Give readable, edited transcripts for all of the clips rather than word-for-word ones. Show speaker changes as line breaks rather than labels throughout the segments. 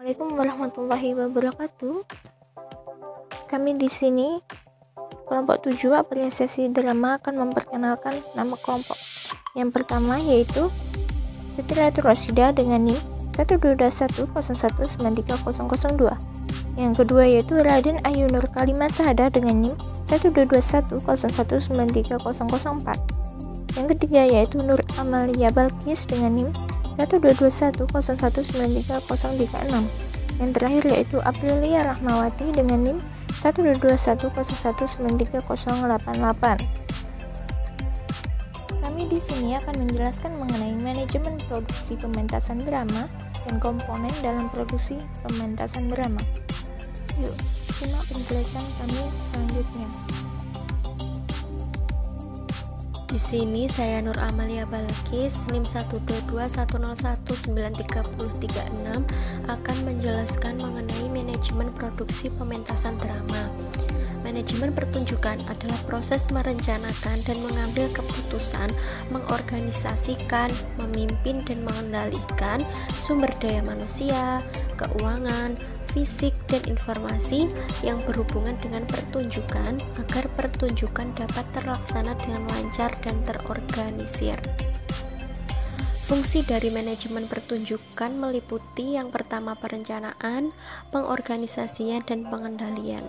Assalamualaikum warahmatullahi wabarakatuh. Kami di sini kelompok 7 apresiasi drama akan memperkenalkan nama kelompok. Yang pertama yaitu Fitriatur Rasyida dengan NIM 12210193002. Yang kedua yaitu Raden Ayu Nur Kalimah Sahada dengan NIM 12210193004. Yang ketiga yaitu Nur Amalia Balkis dengan NIM 12210193036. Yang terakhir yaitu Aprilia Rahmawati dengan NIM 12210193088. Kami di sini akan menjelaskan mengenai manajemen produksi pementasan drama dan komponen dalam produksi pementasan drama. Yuk, simak penjelasan kami selanjutnya.
Di sini saya Nur Amalia Balkis, NIM 12210193036 akan menjelaskan mengenai manajemen produksi pementasan drama. Manajemen pertunjukan adalah proses merencanakan dan mengambil keputusan, mengorganisasikan, memimpin dan mengendalikan sumber daya manusia, keuangan, fisik dan informasi yang berhubungan dengan pertunjukan agar pertunjukan dapat terlaksana dengan lancar dan terorganisir. Fungsi dari manajemen pertunjukan meliputi yang pertama perencanaan, pengorganisasian dan pengendalian.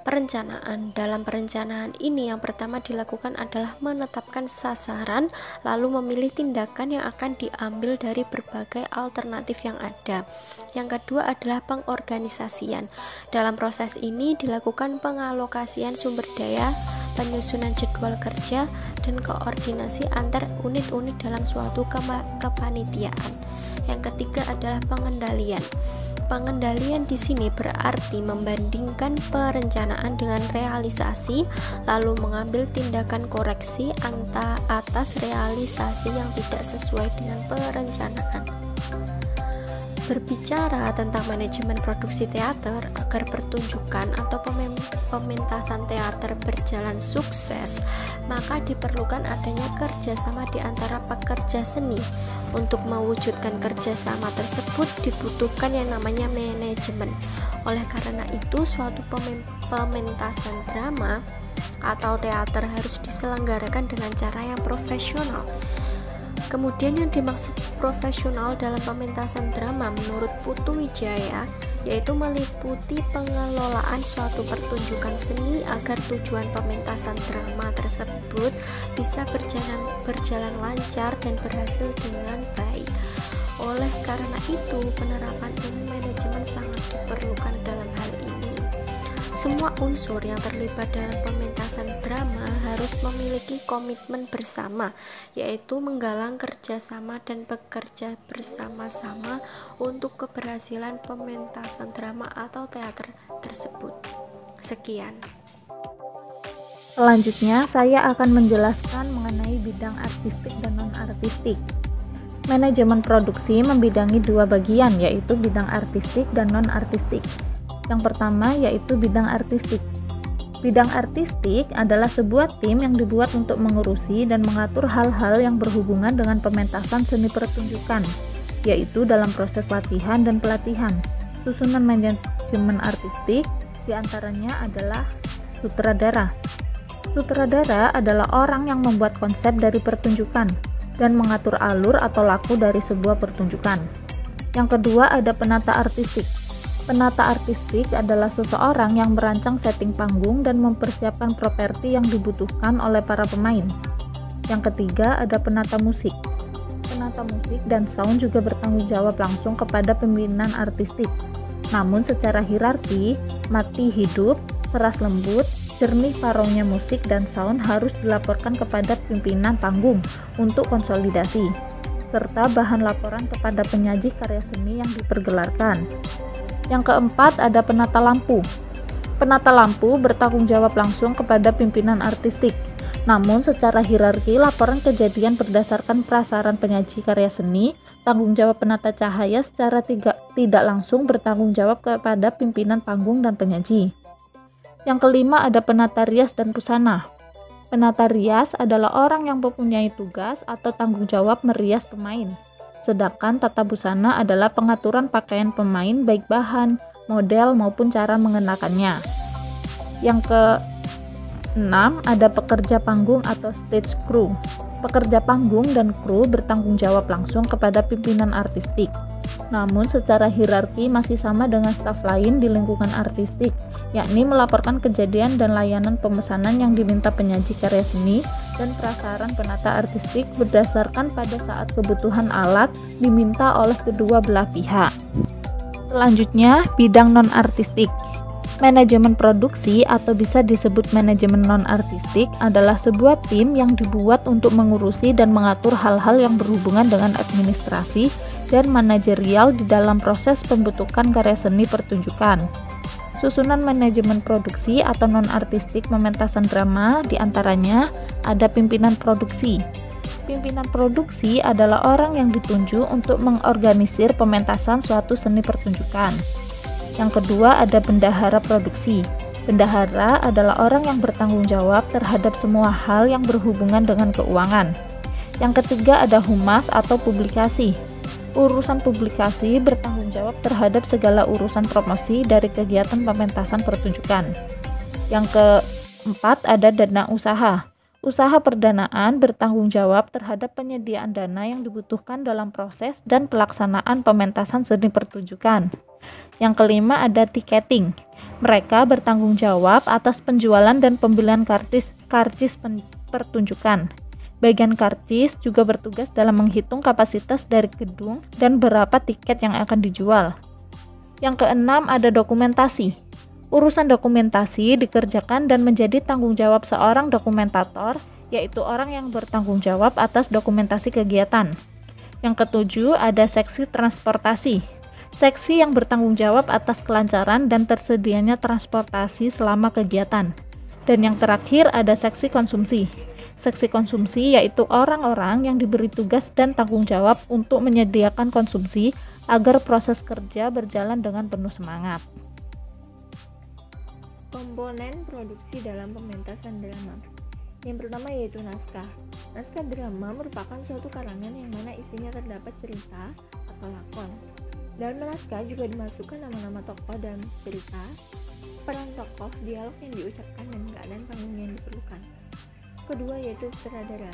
Perencanaan. Dalam perencanaan ini yang pertama dilakukan adalah menetapkan sasaran, lalu memilih tindakan yang akan diambil dari berbagai alternatif yang ada. Yang kedua adalah pengorganisasian. Dalam proses ini dilakukan pengalokasian sumber daya, penyusunan jadwal kerja, dan koordinasi antar unit-unit dalam suatu kepanitiaan. Yang ketiga adalah pengendalian. Pengendalian di sini berarti membandingkan perencanaan dengan realisasi, lalu mengambil tindakan koreksi atas realisasi yang tidak sesuai dengan perencanaan. Berbicara tentang manajemen produksi teater, agar pertunjukan atau pementasan teater berjalan sukses, maka diperlukan adanya kerjasama di antara pekerja seni. Untuk mewujudkan kerjasama tersebut dibutuhkan yang namanya manajemen. Oleh karena itu, suatu pementasan drama atau teater harus diselenggarakan dengan cara yang profesional. Kemudian yang dimaksud profesional dalam pementasan drama menurut Putu Wijaya yaitu meliputi pengelolaan suatu pertunjukan seni agar tujuan pementasan drama tersebut bisa berjalan lancar dan berhasil dengan baik. Oleh karena itu, penerapan ilmu manajemen sangat diperlukan dalam hal ini. Semua unsur yang terlibat dalam pementasan drama harus memiliki komitmen bersama, yaitu menggalang kerjasama dan bekerja bersama-sama untuk keberhasilan pementasan drama atau teater tersebut. Sekian.
Selanjutnya, saya akan menjelaskan mengenai bidang artistik dan non-artistik. Manajemen produksi membidangi dua bagian, yaitu bidang artistik dan non-artistik. Yang pertama yaitu bidang artistik. Bidang artistik adalah sebuah tim yang dibuat untuk mengurusi dan mengatur hal-hal yang berhubungan dengan pementasan seni pertunjukan, yaitu dalam proses latihan dan pelatihan. Susunan manajemen artistik diantaranya adalah sutradara. Sutradara adalah orang yang membuat konsep dari pertunjukan dan mengatur alur atau laku dari sebuah pertunjukan. Yang kedua ada penata artistik. Penata artistik adalah seseorang yang merancang setting panggung dan mempersiapkan properti yang dibutuhkan oleh para pemain. Yang ketiga ada penata musik. Penata musik dan sound juga bertanggung jawab langsung kepada pimpinan artistik. Namun secara hierarki, mati hidup, keras lembut, jernih parongnya musik dan sound harus dilaporkan kepada pimpinan panggung untuk konsolidasi, serta bahan laporan kepada penyaji karya seni yang dipergelarkan. Yang keempat ada penata lampu. Penata lampu bertanggung jawab langsung kepada pimpinan artistik. Namun secara hierarki laporan kejadian berdasarkan prasaran penyaji karya seni, tanggung jawab penata cahaya secara tidak langsung bertanggung jawab kepada pimpinan panggung dan penyaji. Yang kelima ada penata rias dan busana. Penata rias adalah orang yang mempunyai tugas atau tanggung jawab merias pemain. Sedangkan tata busana adalah pengaturan pakaian pemain baik bahan, model maupun cara mengenakannya. Yang ke-6 ada pekerja panggung atau stage crew. Pekerja panggung dan kru bertanggung jawab langsung kepada pimpinan artistik. Namun secara hierarki masih sama dengan staf lain di lingkungan artistik, yakni melaporkan kejadian dan layanan pemesanan yang diminta penyaji karya seni dan prasaran penata artistik berdasarkan pada saat kebutuhan alat diminta oleh kedua belah pihak. Selanjutnya, bidang non-artistik. Manajemen produksi atau bisa disebut manajemen non-artistik adalah sebuah tim yang dibuat untuk mengurusi dan mengatur hal-hal yang berhubungan dengan administrasi dan manajerial di dalam proses pembentukan karya seni pertunjukan. Susunan manajemen produksi atau non-artistik pementasan drama diantaranya ada pimpinan produksi. Pimpinan produksi adalah orang yang ditunjuk untuk mengorganisir pementasan suatu seni pertunjukan. Yang kedua ada bendahara produksi. Bendahara adalah orang yang bertanggung jawab terhadap semua hal yang berhubungan dengan keuangan. Yang ketiga ada humas atau publikasi. Urusan publikasi bertanggung jawab terhadap segala urusan promosi dari kegiatan pementasan pertunjukan. Yang keempat ada dana usaha. Usaha perdanaan bertanggung jawab terhadap penyediaan dana yang dibutuhkan dalam proses dan pelaksanaan pementasan seni pertunjukan. Yang kelima ada tiketing. Mereka bertanggung jawab atas penjualan dan pembelian karcis pertunjukan. Bagian karcis juga bertugas dalam menghitung kapasitas dari gedung dan berapa tiket yang akan dijual. Yang keenam ada dokumentasi. Urusan dokumentasi dikerjakan dan menjadi tanggung jawab seorang dokumentator, yaitu orang yang bertanggung jawab atas dokumentasi kegiatan. Yang ketujuh ada seksi transportasi. Seksi yang bertanggung jawab atas kelancaran dan tersedianya transportasi selama kegiatan. Dan yang terakhir ada seksi konsumsi. Seksi konsumsi yaitu orang-orang yang diberi tugas dan tanggung jawab untuk menyediakan konsumsi agar proses kerja berjalan dengan penuh semangat.
Komponen produksi dalam pementasan drama. Yang pertama yaitu naskah. Naskah drama merupakan suatu karangan yang mana isinya terdapat cerita atau lakon. Dalam naskah juga dimasukkan nama-nama tokoh dalam cerita, peran tokoh, dialog yang diucapkan, dan keadaan panggung yang diperlukan. Kedua yaitu sutradara.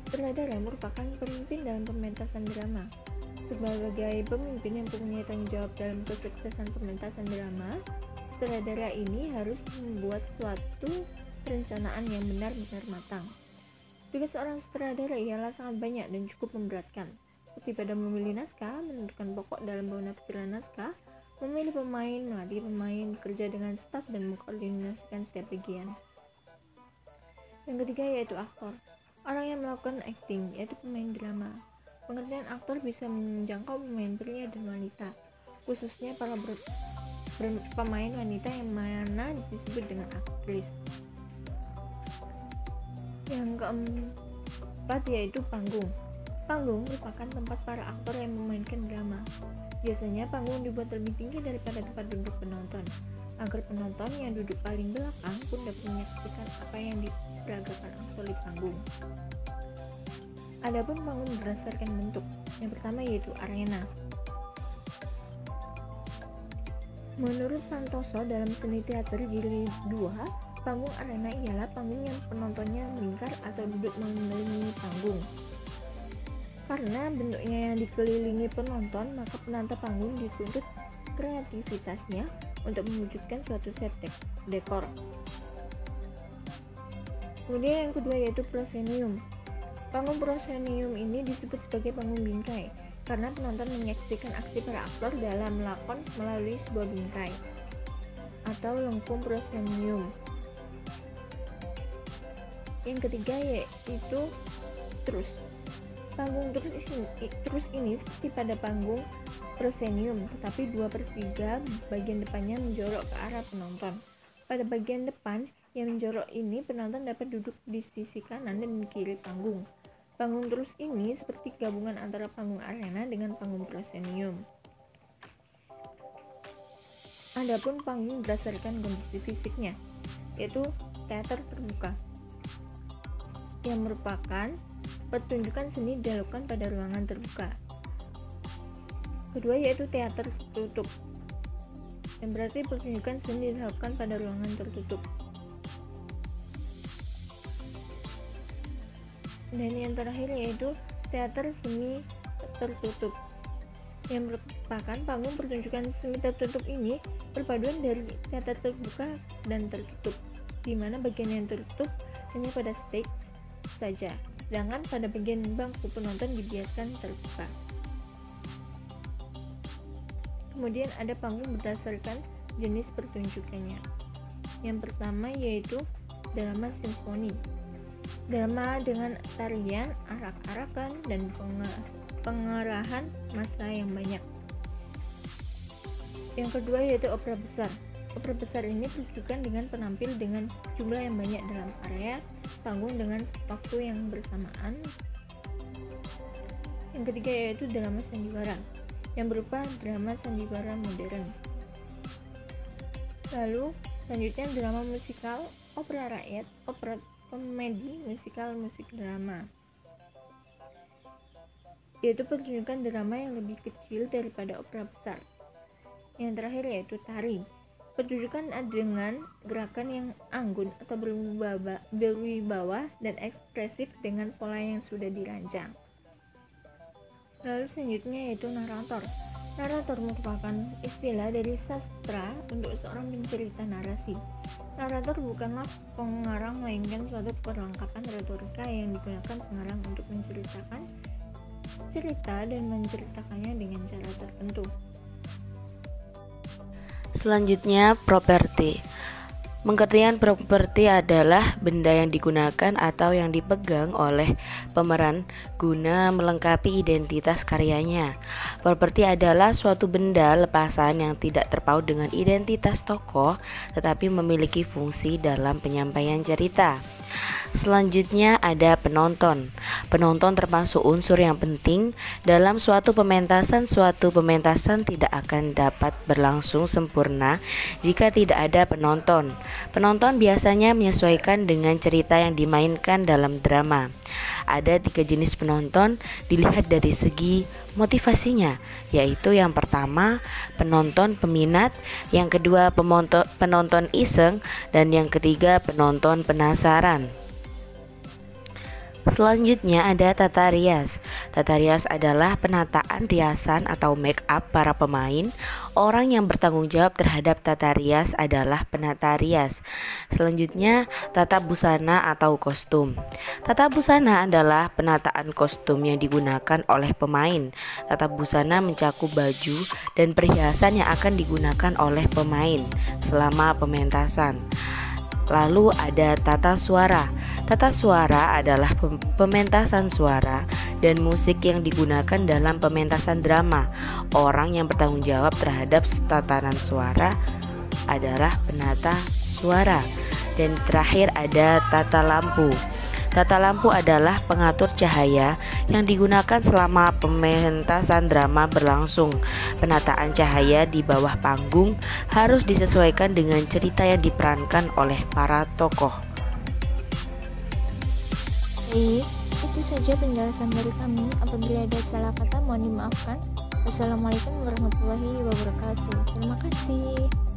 Sutradara merupakan pemimpin dalam pementasan drama. Sebagai pemimpin yang mempunyai tanggung jawab dalam kesuksesan pementasan drama, sutradara ini harus membuat suatu perencanaan yang benar-benar matang. Tugas seorang sutradara ialah sangat banyak dan cukup memberatkan, seperti pada memilih naskah, menentukan pokok dalam penafsiran naskah, memilih pemain, melatih pemain, bekerja dengan staf, dan mengkoordinasikan setiap bagian. Yang ketiga yaitu aktor. Orang yang melakukan acting, yaitu pemain drama. Pengertian aktor bisa menjangkau pemain pria dan wanita, khususnya para pemain wanita yang mana disebut dengan aktris. Yang keempat yaitu panggung. Panggung merupakan tempat para aktor yang memainkan drama. Biasanya panggung dibuat lebih tinggi daripada tempat duduk penonton, agar penonton yang duduk paling belakang pun dapat menyaksikan apa yang diperagakan aktor di panggung. Adapun panggung berdasarkan bentuk. Yang pertama yaitu arena. Menurut Santoso dalam Seni Teater Jilid 2, panggung arena ialah panggung yang penontonnya melingkar atau duduk mengelilingi panggung. Karena bentuknya yang dikelilingi penonton, maka penata panggung dituntut kreativitasnya untuk mewujudkan suatu set dekor. Kemudian yang kedua yaitu proscenium. Panggung proscenium ini disebut sebagai panggung bingkai karena penonton menyaksikan aksi para aktor dalam lakon melalui sebuah bingkai atau lengkung proscenium. Yang ketiga yaitu trus. Panggung trus ini seperti pada panggung proscenium, tetapi 2/3 bagian depannya menjorok ke arah penonton. Pada bagian depan yang menjorok ini, penonton dapat duduk di sisi kanan dan kiri panggung. Panggung trus ini seperti gabungan antara panggung arena dengan panggung proscenium. Adapun panggung berdasarkan kondisi fisiknya, yaitu teater terbuka, yang merupakan pertunjukan seni dilakukan pada ruangan terbuka. Kedua yaitu teater tertutup, yang berarti pertunjukan seni dilakukan pada ruangan tertutup. Dan yang terakhir yaitu teater semi tertutup, yang merupakan panggung pertunjukan semi tertutup ini perpaduan dari teater terbuka dan tertutup, di mana bagian yang tertutup hanya pada stage saja, sedangkan pada bagian bangku penonton dibiarkan terbuka. Kemudian ada panggung berdasarkan jenis pertunjukannya. Yang pertama yaitu drama simfoni, drama dengan tarian, arak-arakan, dan pengerahan massa yang banyak. Yang kedua yaitu opera besar. Opera besar ini pertunjukan dengan penampil dengan jumlah yang banyak dalam area panggung dengan waktu yang bersamaan. Yang ketiga yaitu drama sandiwara, yang berupa drama sandiwara modern. Lalu selanjutnya drama musikal, opera rakyat, opera komedi, musikal, musik drama, yaitu pertunjukan drama yang lebih kecil daripada opera besar. Yang terakhir yaitu tari, pertunjukan dengan gerakan yang anggun atau berwibawa dan ekspresif dengan pola yang sudah dirancang. Lalu selanjutnya yaitu narator. Narator merupakan istilah dari sastra untuk seorang pencerita narasi. Narator bukanlah pengarang, melainkan suatu perlengkapan retorika yang digunakan pengarang untuk menceritakan cerita dan menceritakannya dengan cara tertentu.
Selanjutnya, properti. Pengertian properti adalah benda yang digunakan atau yang dipegang oleh pemeran guna melengkapi identitas karyanya. Properti adalah suatu benda lepasan yang tidak terpaut dengan identitas tokoh, tetapi memiliki fungsi dalam penyampaian cerita. Selanjutnya ada penonton. Penonton termasuk unsur yang penting dalam suatu pementasan. Suatu pementasan tidak akan dapat berlangsung sempurna jika tidak ada penonton. Penonton biasanya menyesuaikan dengan cerita yang dimainkan dalam drama. Ada 3 jenis penonton dilihat dari segi motivasinya, yaitu yang pertama penonton peminat, yang kedua penonton iseng, dan yang ketiga penonton penasaran. Selanjutnya ada tata rias. Tata rias adalah penataan riasan atau make up para pemain. Orang yang bertanggung jawab terhadap tata rias adalah penata rias. Selanjutnya tata busana atau kostum. Tata busana adalah penataan kostum yang digunakan oleh pemain. Tata busana mencakup baju dan perhiasan yang akan digunakan oleh pemain selama pementasan. Lalu ada tata suara. Tata suara adalah pementasan suara dan musik yang digunakan dalam pementasan drama. Orang yang bertanggung jawab terhadap tatanan suara adalah penata suara. Dan terakhir ada tata lampu. Tata lampu adalah pengatur cahaya yang digunakan selama pementasan drama berlangsung. Penataan cahaya di bawah panggung harus disesuaikan dengan cerita yang diperankan oleh para tokoh.
Baik, itu saja penjelasan dari kami. Apabila ada salah kata mohon dimaafkan. Wassalamualaikum warahmatullahi wabarakatuh. Terima kasih.